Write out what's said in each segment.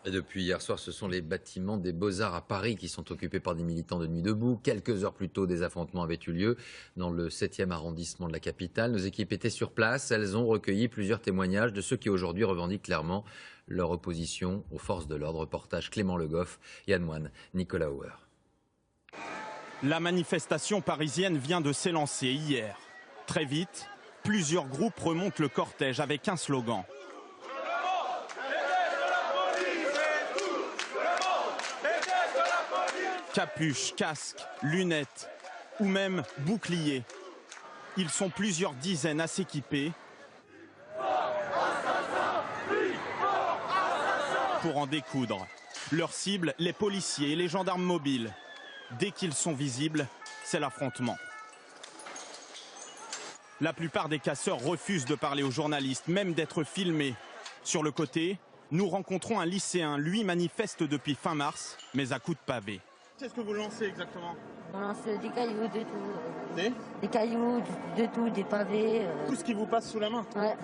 Et depuis hier soir, ce sont les bâtiments des Beaux-Arts à Paris qui sont occupés par des militants de Nuit debout. Quelques heures plus tôt, des affrontements avaient eu lieu dans le 7e arrondissement de la capitale. Nos équipes étaient sur place. Elles ont recueilli plusieurs témoignages de ceux qui aujourd'hui revendiquent clairement leur opposition aux forces de l'ordre. Reportage Clément Le Goff, Yann Moine, Nicolas Hauer. La manifestation parisienne vient de s'élancer hier. Très vite, plusieurs groupes remontent le cortège avec un slogan. Capuche, casque, lunettes ou même boucliers. Ils sont plusieurs dizaines à s'équiper pour en découdre. Leur cible, les policiers et les gendarmes mobiles. Dès qu'ils sont visibles, c'est l'affrontement. La plupart des casseurs refusent de parler aux journalistes, même d'être filmés. Sur le côté, nous rencontrons un lycéen. Lui manifeste depuis fin mars, mais à coups de pavé. Qu'est-ce que vous lancez exactement? On lance des cailloux, de tout. Des cailloux, de tout, des pavés. Tout ce qui vous passe sous la main? Ouais.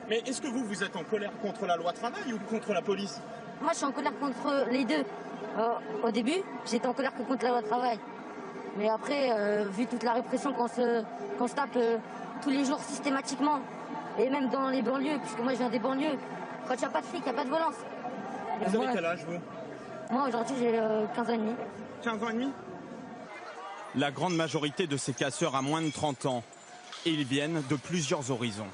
Mais est-ce que vous êtes en colère contre la loi travail ou contre la police? Moi, je suis en colère contre les deux. Au début, j'étais en colère que contre la loi travail. Mais après, vu toute la répression qu'on se tape tous les jours systématiquement, et même dans les banlieues, puisque moi je viens des banlieues, quand il n'y a pas de flic, il n'y a pas de violence. Vous avez quel âge, vous? Moi, aujourd'hui, j'ai 15 ans et demi. 15 ans et demi? La grande majorité de ces casseurs a moins de 30 ans. Et ils viennent de plusieurs horizons.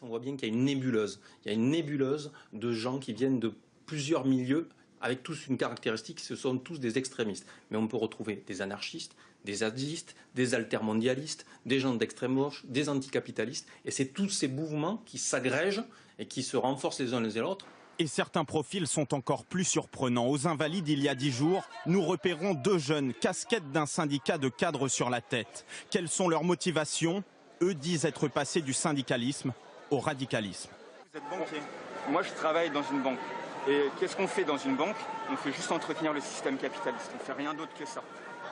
On voit bien qu'il y a une nébuleuse. Il y a une nébuleuse de gens qui viennent de plusieurs milieux, avec tous une caractéristique, ce sont tous des extrémistes. Mais on peut retrouver des anarchistes, des zadistes, des altermondialistes, des gens d'extrême gauche, des anticapitalistes. Et c'est tous ces mouvements qui s'agrègent et qui se renforcent les uns les autres. Et certains profils sont encore plus surprenants. Aux Invalides, il y a 10 jours, nous repérons deux jeunes, casquettes d'un syndicat de cadres sur la tête. Quelles sont leurs motivations? Eux disent être passés du syndicalisme au radicalisme. Vous êtes banquier. Moi, je travaille dans une banque. Et qu'est-ce qu'on fait dans une banque? On fait juste entretenir le système capitaliste. On ne fait rien d'autre que ça.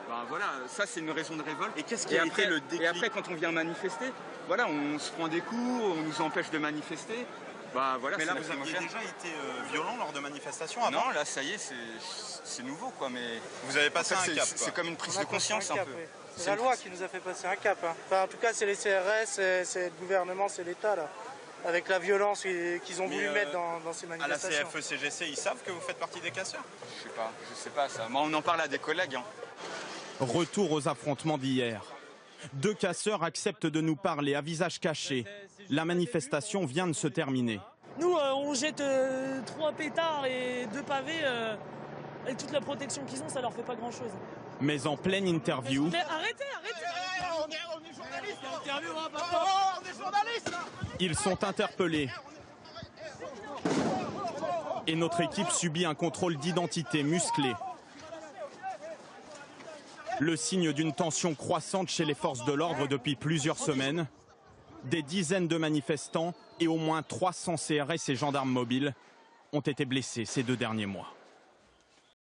Ben voilà, ça c'est une raison de révolte. Et qu'est-ce qui a été le déclic? Et après, quand on vient manifester, voilà, on se prend des coups, on nous empêche de manifester. Bah, voilà, mais là, vous aviez déjà été violent lors de manifestations avant? Non, là, ça y est, c'est nouveau, quoi. Mais vous avez passé un cap. C'est comme une prise de conscience, un peu. Oui. C'est la loi qui nous a fait passer un cap. Hein. Enfin, en tout cas, c'est les CRS, c'est le gouvernement, c'est l'État, là. Avec la violence qu'ils ont voulu mettre dans ces manifestations. À la CFE-CGC, ils savent que vous faites partie des casseurs? Je sais pas ça. Moi, on en parle à des collègues. Hein. Retour aux affrontements d'hier. Deux casseurs acceptent de nous parler à visage caché. La manifestation vient de se terminer. Nous, on jette 3 pétards et 2 pavés. Et toute la protection qu'ils ont, ça leur fait pas grand-chose. Mais en pleine interview... Mais arrêtez. On est journalistes. On est journalistes. Ils sont interpellés. Et notre équipe subit un contrôle d'identité musclé. Le signe d'une tension croissante chez les forces de l'ordre depuis plusieurs semaines. Des dizaines de manifestants et au moins 300 CRS et gendarmes mobiles ont été blessés ces 2 derniers mois.